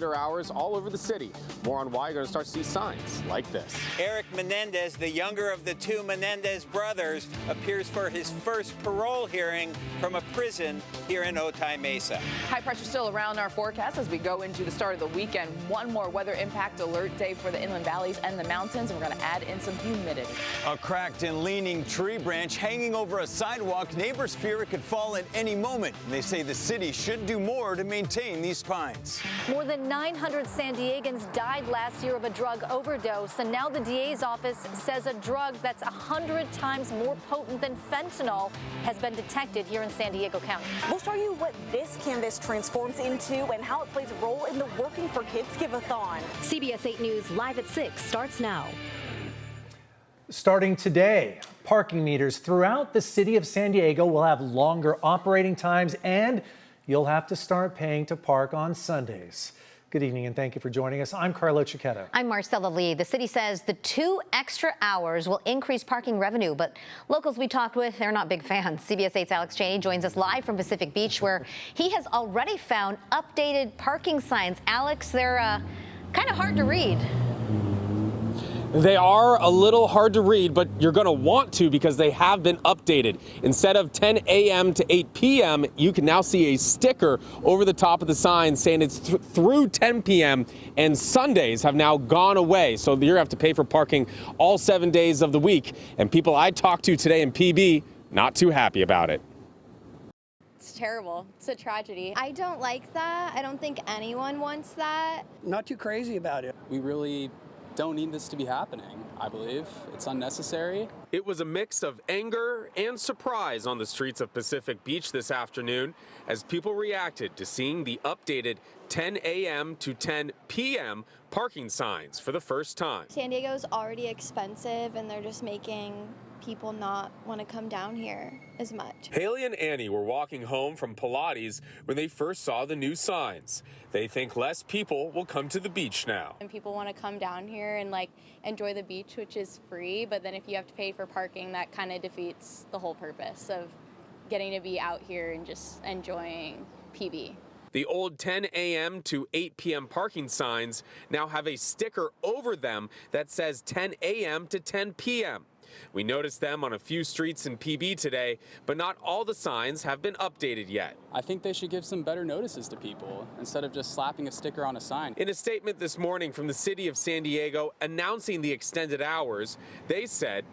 hours all over the city. More on why you're going to start to see signs like this. Eric Menendez, the younger of the two Menendez brothers, appears for his first parole hearing from a prison here in Otay Mesa. High pressure still around our forecast as we go into the start of the weekend. One more weather impact alert day for the inland valleys and the mountains. We're going to add in some humidity. A cracked and leaning tree branch hanging over a sidewalk. Neighbors fear it could fall at any moment. They say the city should do more to maintain these pines. More than 900 San Diegans died last year of a drug overdose, and now the DA's office says a drug that's 100 times more potent than fentanyl has been detected here in San Diego County. We'll show you what this canvas transforms into and how it plays a role in the Working for Kids Give-a-thon. CBS 8 News Live at 6 starts now. Starting today, parking meters throughout the city of San Diego will have longer operating times, and you'll have to start paying to park on Sundays. Good evening and thank you for joining us. I'm Carlo Cicchetto. I'm Marcella Lee. The city says the 2 extra hours will increase parking revenue, but locals we talked with, they're not big fans. CBS 8's Alex Cheney joins us live from Pacific Beach, where he has already found updated parking signs. Alex, they're kind of hard to read. They are a little hard to read, but you're going to want to because they have been updated. Instead of 10 a.m. to 8 p.m., you can now see a sticker over the top of the sign saying it's through 10 p.m. and Sundays have now gone away. So you're going to have to pay for parking all 7 days of the week. And people I talked to today in PB, not too happy about it. It's terrible. It's a tragedy. I don't like that. I don't think anyone wants that. Not too crazy about it. We really don't need this to be happening, I believe. It's unnecessary. It was a mix of anger and surprise on the streets of Pacific Beach this afternoon as people reacted to seeing the updated 10 a.m. to 10 p.m. parking signs for the first time. San Diego's already expensive and they're just making people not want to come down here as much. Haley and Annie were walking home from Pilates when they first saw the new signs. They think less people will come to the beach now. And people want to come down here and like enjoy the beach, which is free, but then if you have to pay for parking, that kind of defeats the whole purpose of getting to be out here and just enjoying PB. The old 10 a.m. to 8 p.m. parking signs now have a sticker over them that says 10 a.m. to 10 p.m. We noticed them on a few streets in PB today, but not all the signs have been updated yet. I think they should give some better notices to people instead of just slapping a sticker on a sign. In a statement this morning from the city of San Diego announcing the extended hours, they said,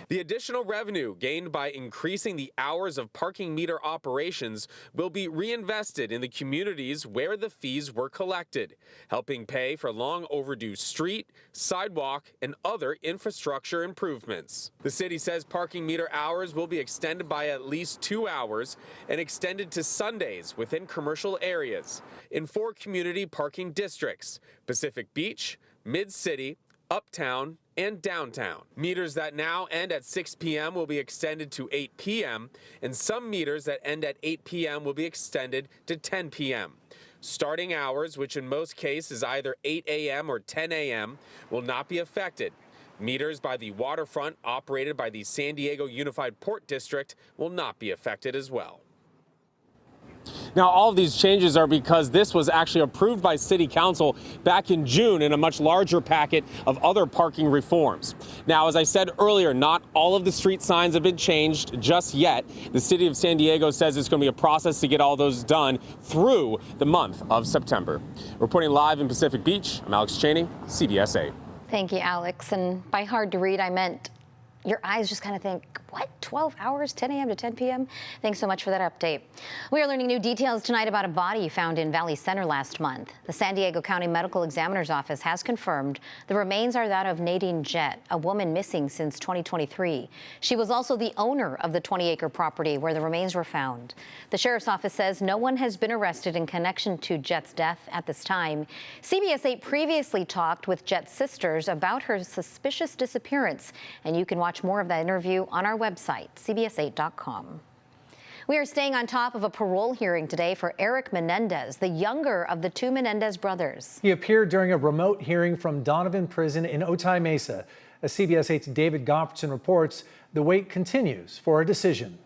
the additional revenue gained by increasing the hours of parking meter operations will be reinvested in the communities where the fees were collected, helping pay for long overdue street, sidewalk, and other infrastructure improvements. The city says parking meter hours will be extended by at least 2 hours and extended to Sundays within commercial areas in 4 community parking districts: Pacific Beach, Mid-City, Uptown, and downtown. Meters that now end at 6 p.m. will be extended to 8 p.m., and some meters that end at 8 p.m. will be extended to 10 p.m. Starting hours, which in most cases is either 8 a.m. or 10 a.m., will not be affected. Meters by the waterfront operated by the San Diego Unified Port District will not be affected as well. Now, all of these changes are because this was actually approved by City Council back in June in a much larger packet of other parking reforms. Now, as I said earlier, not all of the street signs have been changed just yet. The city of San Diego says it's going to be a process to get all those done through the month of September. Reporting live in Pacific Beach, I'm Alex Cheney, CBS 8. Thank you, Alex. And by hard to read, I meant your eyes just kind of think, what, 12 hours, 10 a.m. to 10 p.m.? Thanks so much for that update. We are learning new details tonight about a body found in Valley Center last month. The San Diego County Medical Examiner's Office has confirmed the remains are that of Nadine Jett, a woman missing since 2023. She was also the owner of the 20-acre property where the remains were found. The Sheriff's Office says no one has been arrested in connection to Jett's death at this time. CBS 8 previously talked with Jett's sisters about her suspicious disappearance, and you can watch more of that interview on our website, cbs8.com. We are staying on top of a parole hearing today for Eric Menendez, the younger of the 2 Menendez brothers. He appeared during a remote hearing from Donovan Prison in Otay Mesa. As CBS 8's David Gofferson reports, the wait continues for a decision.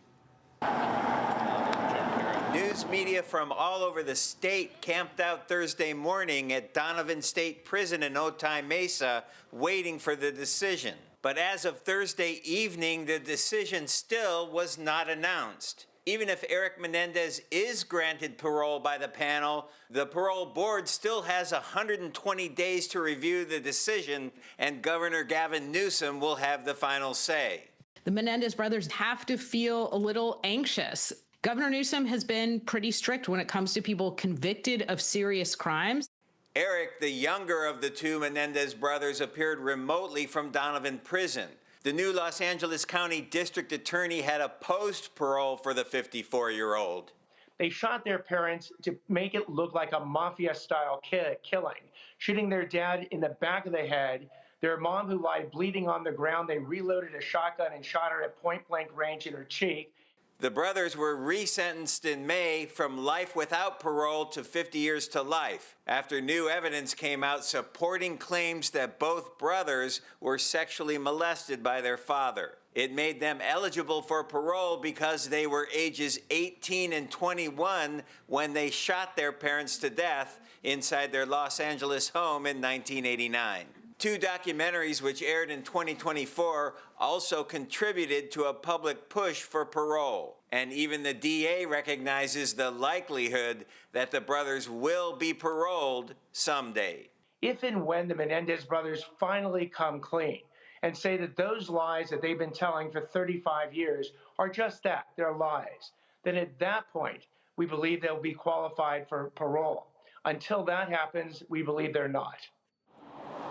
News media media from all over the state camped out Thursday morning at Donovan State Prison in Otay Mesa, waiting for the decision. But as of Thursday evening, the decision still was not announced. Even if Eric Menendez is granted parole by the panel, the parole board still has 120 days to review the decision, and Governor Gavin Newsom will have the final say. The Menendez brothers have to feel a little anxious. Governor Newsom has been pretty strict when it comes to people convicted of serious crimes. Eric, the younger of the two Menendez brothers, appeared remotely from Donovan Prison. The new Los Angeles County District Attorney had opposed parole for the 54-year-old. They shot their parents to make it look like a mafia-style killing, shooting their dad in the back of the head. Their mom, who lied bleeding on the ground, they reloaded a shotgun and shot her at point-blank range in her cheek. The brothers were resentenced in May from life without parole to 50 years to life after new evidence came out supporting claims that both brothers were sexually molested by their father. It made them eligible for parole because they were ages 18 and 21 when they shot their parents to death inside their Los Angeles home in 1989. Two documentaries which aired in 2024 also contributed to a public push for parole. And even the DA recognizes the likelihood that the brothers will be paroled someday. If and when the Menendez brothers finally come clean and say that those lies that they've been telling for 35 years are just that, they're lies, then at that point, we believe they'll be qualified for parole. Until that happens, we believe they're not.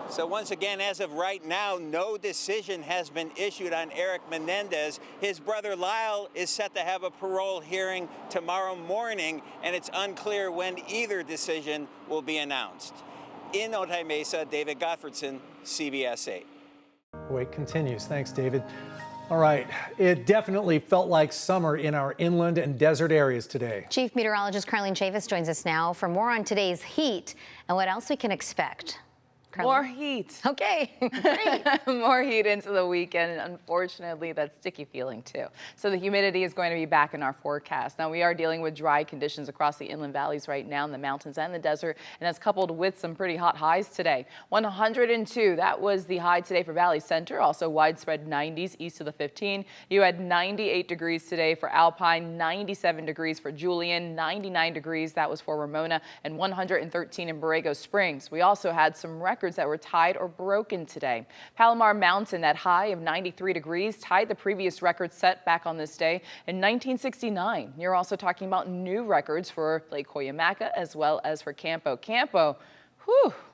So once again, as of right now, no decision has been issued on Eric Menendez. His brother Lyle is set to have a parole hearing tomorrow morning, and it's unclear when either decision will be announced. In Otay Mesa, David Gottfredson, CBS 8. Wait continues. Thanks, David. All right. It definitely felt like summer in our inland and desert areas today. Chief Meteorologist Carlene Chavis joins us now for more on today's heat and what else we can expect. More heat. Okay, great. More heat into the weekend, and unfortunately, that sticky feeling too. So the humidity is going to be back in our forecast. Now, we are dealing with dry conditions across the inland valleys right now in the mountains and the desert, and that's coupled with some pretty hot highs today. 102, that was the high today for Valley Center, also widespread 90s east of the 15. You had 98 degrees today for Alpine, 97 degrees for Julian, 99 degrees, that was for Ramona, and 113 in Borrego Springs. We also had some records that were tied or broken today. Palomar Mountain, that high of 93 degrees, tied the previous record set back on this day in 1969. You're also talking about new records for Lake Cuyamaca as well as for Campo. Campo,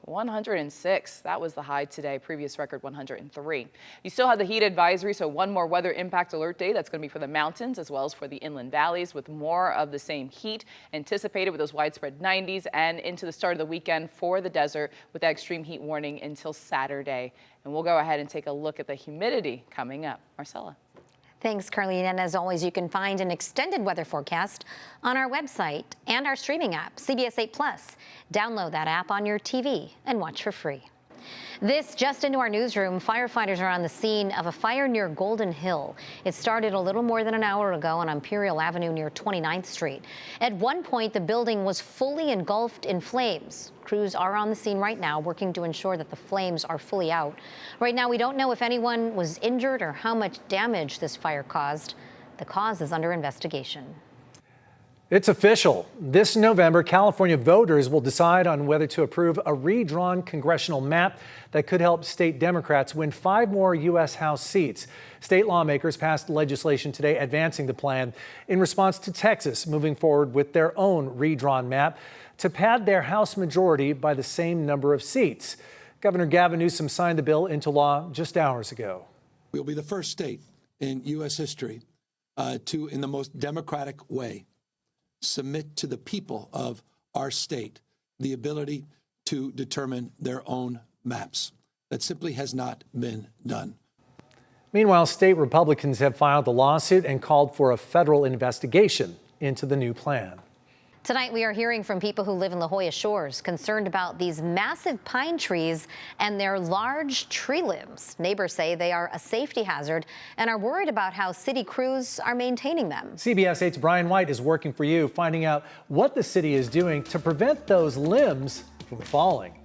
106. That was the high today. Previous record 103. You still have the heat advisory, so one more weather impact alert day. That's going to be for the mountains as well as for the inland valleys, with more of the same heat anticipated with those widespread 90s, and into the start of the weekend for the desert with that extreme heat warning until Saturday. And we'll go ahead and take a look at the humidity coming up. Marcella. Thanks, Carlene. And as always, you can find an extended weather forecast on our website and our streaming app, CBS 8 Plus. Download that app on your TV and watch for free. This just into our newsroom. Firefighters are on the scene of a fire near Golden Hill. It started a little more than an hour ago on Imperial Avenue near 29th Street. At one point, the building was fully engulfed in flames. Crews are on the scene right now working to ensure that the flames are fully out. Right now, we don't know if anyone was injured or how much damage this fire caused. The cause is under investigation. It's official. This November, California voters will decide on whether to approve a redrawn congressional map that could help state Democrats win 5 more U.S. House seats. State lawmakers passed legislation today advancing the plan in response to Texas moving forward with their own redrawn map to pad their House majority by the same number of seats. Governor Gavin Newsom signed the bill into law just hours ago. We'll be the first state in U.S. history to, in the most democratic way, submit to the people of our state the ability to determine their own maps. That simply has not been done. Meanwhile, state Republicans have filed the lawsuit and called for a federal investigation into the new plan. Tonight, we are hearing from people who live in La Jolla Shores, concerned about these massive pine trees and their large tree limbs. Neighbors say they are a safety hazard and are worried about how city crews are maintaining them. CBS 8's Brian White is working for you, finding out what the city is doing to prevent those limbs from falling.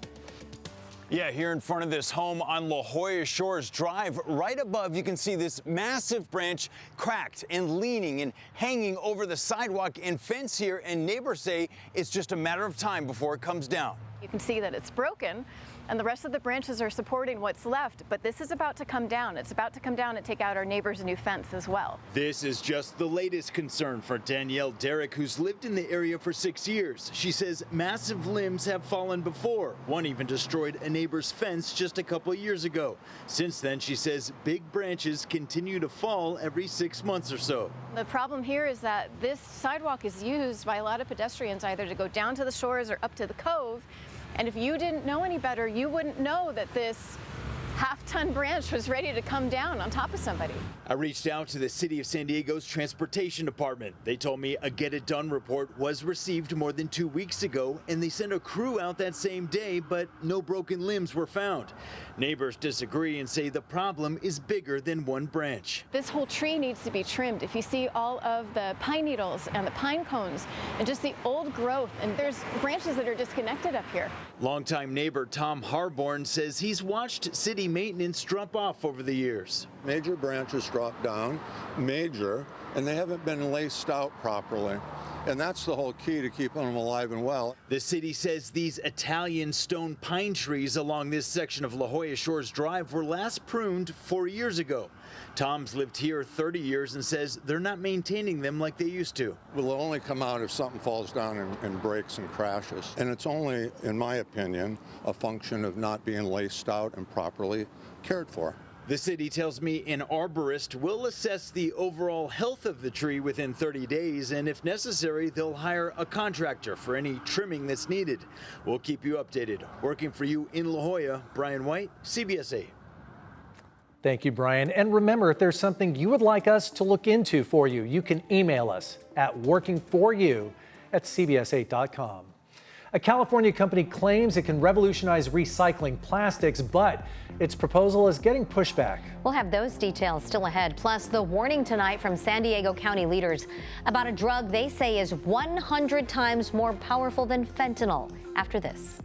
Yeah, here in front of this home on La Jolla Shores Drive, right above, you can see this massive branch cracked and leaning and hanging over the sidewalk and fence here, and neighbors say it's just a matter of time before it comes down. You can see that it's broken, and the rest of the branches are supporting what's left, but this is about to come down. It's about to come down and take out our neighbor's new fence as well. This is just the latest concern for Danielle Derrick, who's lived in the area for 6 years. She says massive limbs have fallen before. One even destroyed a neighbor's fence just a couple of years ago. Since then, she says big branches continue to fall every 6 months or so. The problem here is that this sidewalk is used by a lot of pedestrians either to go down to the shores or up to the cove. And if you didn't know any better, you wouldn't know that this half-ton branch was ready to come down on top of somebody. I reached out to the City of San Diego's Transportation Department. They told me a Get It Done report was received more than 2 weeks ago, and they sent a crew out that same day, but no broken limbs were found. Neighbors disagree and say the problem is bigger than one branch. This whole tree needs to be trimmed. If you see all of the pine needles and the pine cones and just the old growth, and there's branches that are disconnected up here. Longtime neighbor Tom Harborn says he's watched city maintenance drop off over the years. Major branches drop down, major, and they haven't been laced out properly. And that's the whole key to keeping them alive and well. The city says these Italian stone pine trees along this section of La Jolla Shores Drive were last pruned 4 years ago. Tom's lived here 30 years and says they're not maintaining them like they used to. Will only come out if something falls down and breaks and crashes. And it's only, in my opinion, a function of not being laced out and properly cared for. The city tells me an arborist will assess the overall health of the tree within 30 days, and if necessary, they'll hire a contractor for any trimming that's needed. We'll keep you updated. Working for you in La Jolla, Brian White, CBS 8. Thank you, Brian. And remember, if there's something you would like us to look into for you, you can email us at workingforyou@cbs8.com. A California company claims it can revolutionize recycling plastics, but its proposal is getting pushback. We'll have those details still ahead, plus the warning tonight from San Diego County leaders about a drug they say is 100 times more powerful than fentanyl. After this.